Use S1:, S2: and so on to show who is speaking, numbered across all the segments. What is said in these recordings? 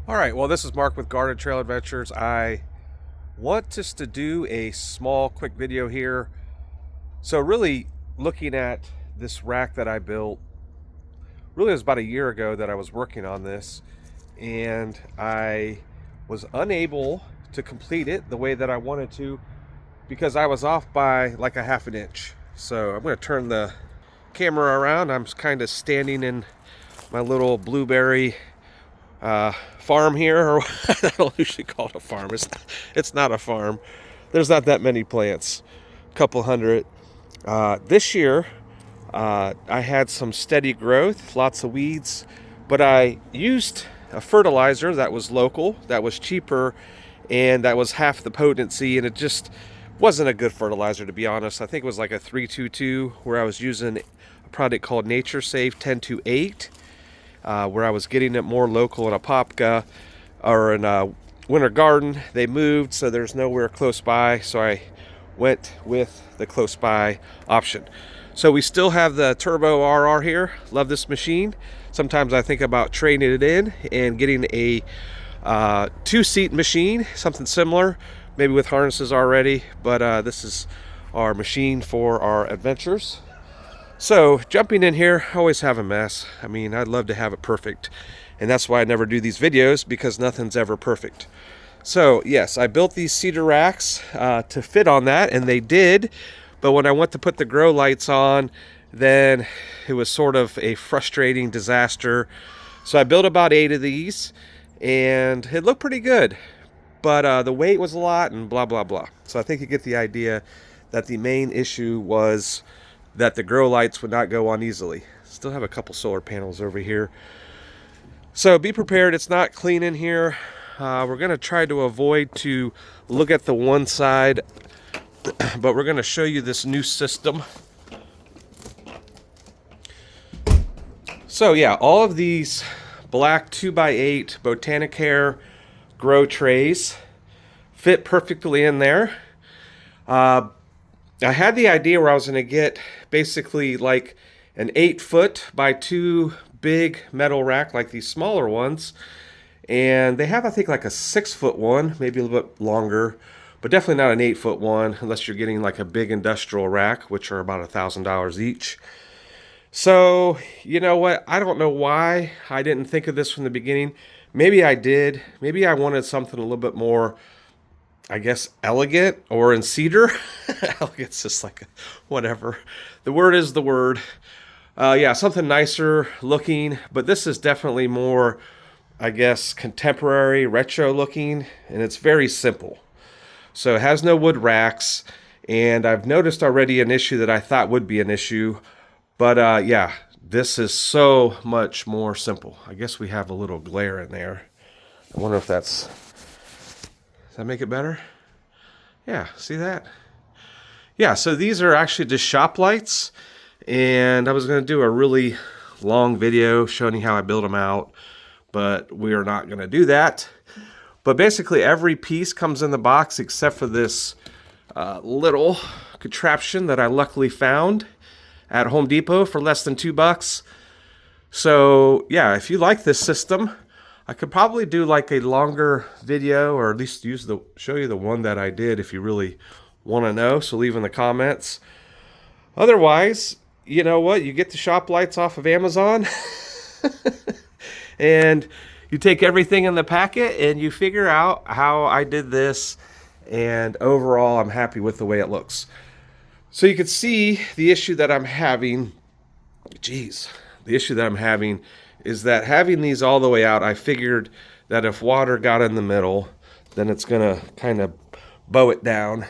S1: All right, well, this is Mark with Garden Trail Adventures. I want us to do a small, quick video here. So, really looking at this rack that I built, really it was about a year ago that I was working on this, and I was unable to complete it the way that I wanted to because I was off by like a half an inch. So, I'm going to turn the camera around. I'm kind of standing in my little blueberry farm here, or I don't usually call it a farm. It's not a farm. There's not that many plants, a couple hundred. This year, I had some steady growth, lots of weeds, but I used a fertilizer that was local, that was cheaper, and that was half the potency, and it just wasn't a good fertilizer, to be honest. I think it was like a 322, where I was using a product called Nature Safe 1028. Where I was getting it more local in Apopka or in a Winter Garden. They moved, so there's nowhere close by, so I went with the close by option. So we still have the Turbo RR here. Love this machine. Sometimes I think about trading it in and getting a two-seat machine, something similar, maybe with harnesses already, but this is our machine for our adventures. So, jumping in here, I always have a mess. I mean, I'd love to have it perfect. And that's why I never do these videos, because nothing's ever perfect. So, yes, I built these cedar racks to fit on that, and they did. But when I went to put the grow lights on, then it was sort of a frustrating disaster. So I built about 8 of these, and it looked pretty good. But the weight was a lot, and blah, blah, blah. So I think you get the idea that the main issue was that the grow lights would not go on easily. Still have a couple solar panels over here. So be prepared, it's not clean in here. We're gonna try to avoid to look at the one side, but we're gonna show you this new system. So yeah, all of these black 2x8 Botanicare Grow Trays fit perfectly in there. I had the idea where I was going to get basically like an 8-foot by 2 big metal rack, like these smaller ones. And they have, I think, like a 6-foot one, maybe a little bit longer, but definitely not an 8-foot one unless you're getting like a big industrial rack, which are about $1,000 each. So, you know what? I don't know why I didn't think of this from the beginning. Maybe I did. Maybe I wanted something a little bit more, I guess, elegant, or in cedar. Elegant's just like whatever. The word is the word. Yeah, something nicer looking, but this is definitely more, I guess, contemporary, retro looking, and it's very simple. So it has no wood racks, and I've noticed already an issue that I thought would be an issue, but yeah, this is so much more simple. I guess we have a little glare in there. I wonder if that's... Does that make it better? Yeah, see that? Yeah, so these are actually just shop lights, and I was going to do a really long video showing you how I build them out, but we are not going to do that. But basically every piece comes in the box except for this little contraption that I luckily found at Home Depot for less than $2. So yeah, if you like this system, I could probably do like a longer video, or at least show you the one that I did if you really want to know. So leave in the comments. Otherwise, you know what? You get the shop lights off of Amazon and you take everything in the packet and you figure out how I did this. And overall, I'm happy with the way it looks. So you can see the issue that I'm having. The issue that I'm having is that having these all the way out, I figured that if water got in the middle, then it's gonna kind of bow it down.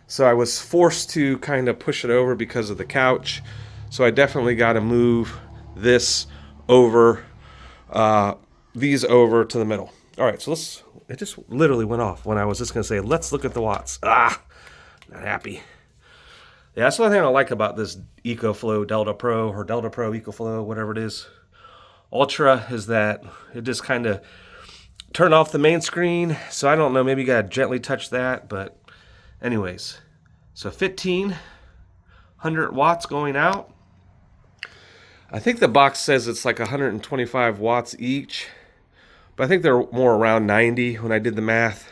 S1: So I was forced to kind of push it over because of the couch. So I definitely got to move this over, these over to the middle. All right, so it just literally went off when I was just gonna say, let's look at the watts. Not happy. Yeah, that's one thing I like about this EcoFlow Delta Pro, or Delta Pro EcoFlow, whatever it is. Ultra, is that it just kind of turned off the main screen. So I don't know, maybe you gotta gently touch that, but anyways. So 1,500 watts going out. I think the box says it's like 125 watts each, but I think they're more around 90 when I did the math.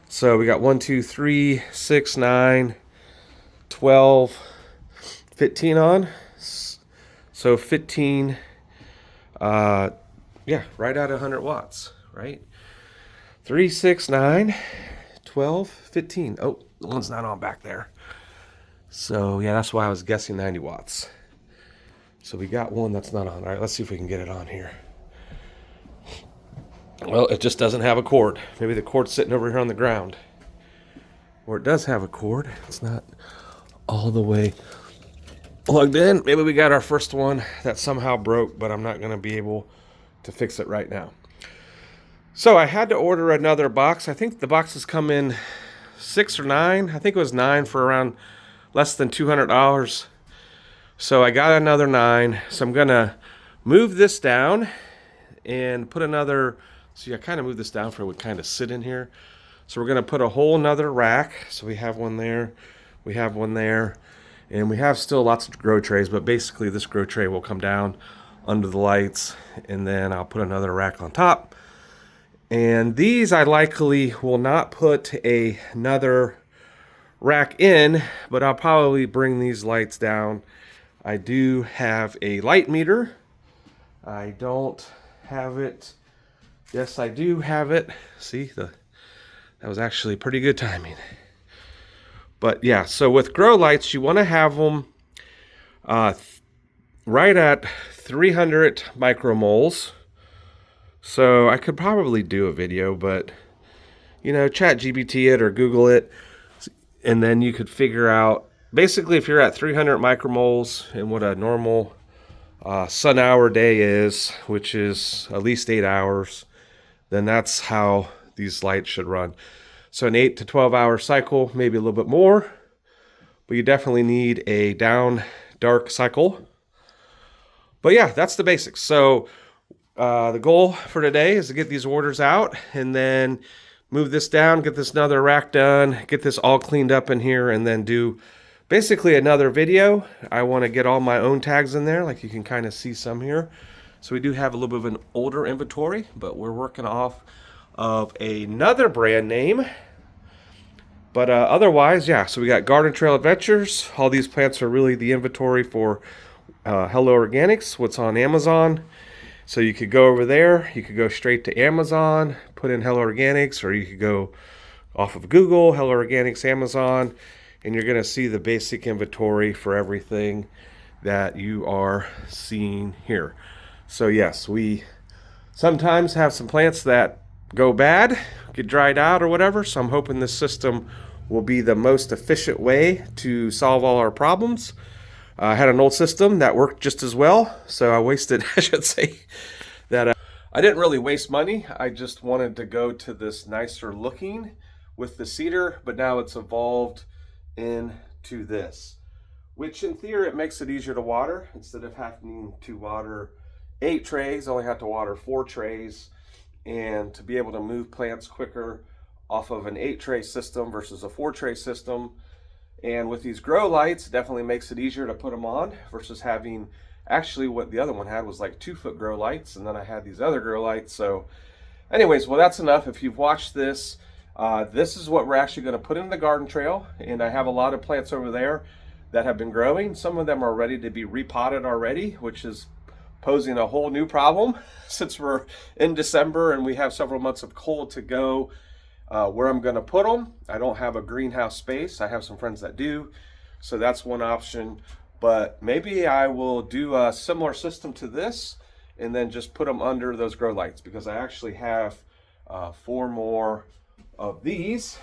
S1: So we got 1, 2, 3, 6, 9, 12, 15 on. So 15, yeah, right at 100 watts, right? 3, 6, 9, 12, 15. Oh, the one's not on back there. So yeah, that's why I was guessing 90 watts. So we got one that's not on. All right, let's see if we can get it on here. Well, it just doesn't have a cord. Maybe the cord's sitting over here on the ground. Or it does have a cord. It's not all the way plugged in. Maybe we got our first one that somehow broke, but I'm not going to be able to fix it right now. So I had to order another box. I think the boxes come in 6 or 9. I think it was 9 for around less than $200. So I got another 9. So I'm going to move this down and put another. See, I kind of moved this down for it would kind of sit in here. So we're going to put a whole nother rack. So we have one there. We have one there. And we have still lots of grow trays, but basically this grow tray will come down under the lights, and then I'll put another rack on top. And these I likely will not put another rack in, but I'll probably bring these lights down. I do have a light meter. I don't have it. Yes, I do have it. See, that was actually pretty good timing. But yeah, so with grow lights, you want to have them right at 300 micromoles. So I could probably do a video, but you know, chat GPT it or Google it, and then you could figure out, basically if you're at 300 micromoles and what a normal sun hour day is, which is at least 8 hours, then that's how these lights should run. So an 8 to 12 hour cycle, maybe a little bit more, but you definitely need a down dark cycle. But yeah, that's the basics. So the goal for today is to get these orders out and then move this down, get this another rack done, get this all cleaned up in here, and then do basically another video. I want to get all my own tags in there, like you can kind of see some here. So we do have a little bit of an older inventory, but we're working off of another brand name. But otherwise, yeah, so we got Garden Trail Adventures. All these plants are really the inventory for Hello Organics, what's on Amazon. So you could go over there, you could go straight to Amazon, put in Hello Organics, or you could go off of Google, Hello Organics, Amazon, and you're going to see the basic inventory for everything that you are seeing here. So yes, we sometimes have some plants that go bad, get dried out or whatever, so I'm hoping this system will be the most efficient way to solve all our problems. I had an old system that worked just as well, so I wasted, I should say, that I didn't really waste money. I just wanted to go to this nicer looking with the cedar, but now it's evolved into this, which in theory it makes it easier to water. Instead of having to water 8 trays, I only have to water 4 trays, and to be able to move plants quicker off of an 8 tray system versus a 4 tray system. And with these grow lights, it definitely makes it easier to put them on versus having, actually what the other one had was like 2-foot grow lights, and then I had these other grow lights. So anyways, well, that's enough. If you've watched this, this is what we're actually going to put in the garden trail, and I have a lot of plants over there that have been growing. Some of them are ready to be repotted already, which is posing a whole new problem since we're in December and we have several months of cold to go. Where I'm going to put them, I don't have a greenhouse space. I have some friends that do, so that's one option. But maybe I will do a similar system to this and then just put them under those grow lights, because I actually have 4 more of these.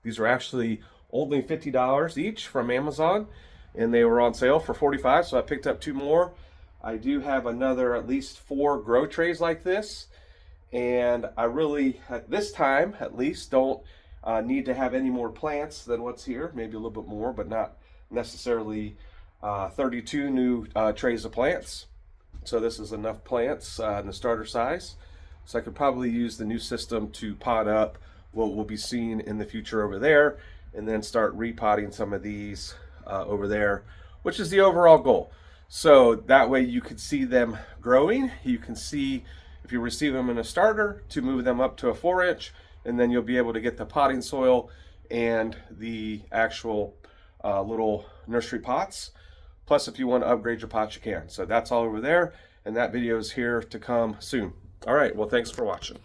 S1: These are actually only $50 each from Amazon, and they were on sale for $45, so I picked up 2 more. I do have another at least 4 grow trays like this, and I really, at this time at least, don't need to have any more plants than what's here. Maybe a little bit more, but not necessarily 32 new trays of plants. So this is enough plants in the starter size. So I could probably use the new system to pot up what we'll be seeing in the future over there, and then start repotting some of these over there, which is the overall goal. So that way you can see them growing. You can see if you receive them in a starter, to move them up to a 4-inch, and then you'll be able to get the potting soil and the actual little nursery pots. Plus, if you want to upgrade your pots, you can. So that's all over there, and that video is here to come soon. All right, well, thanks for watching.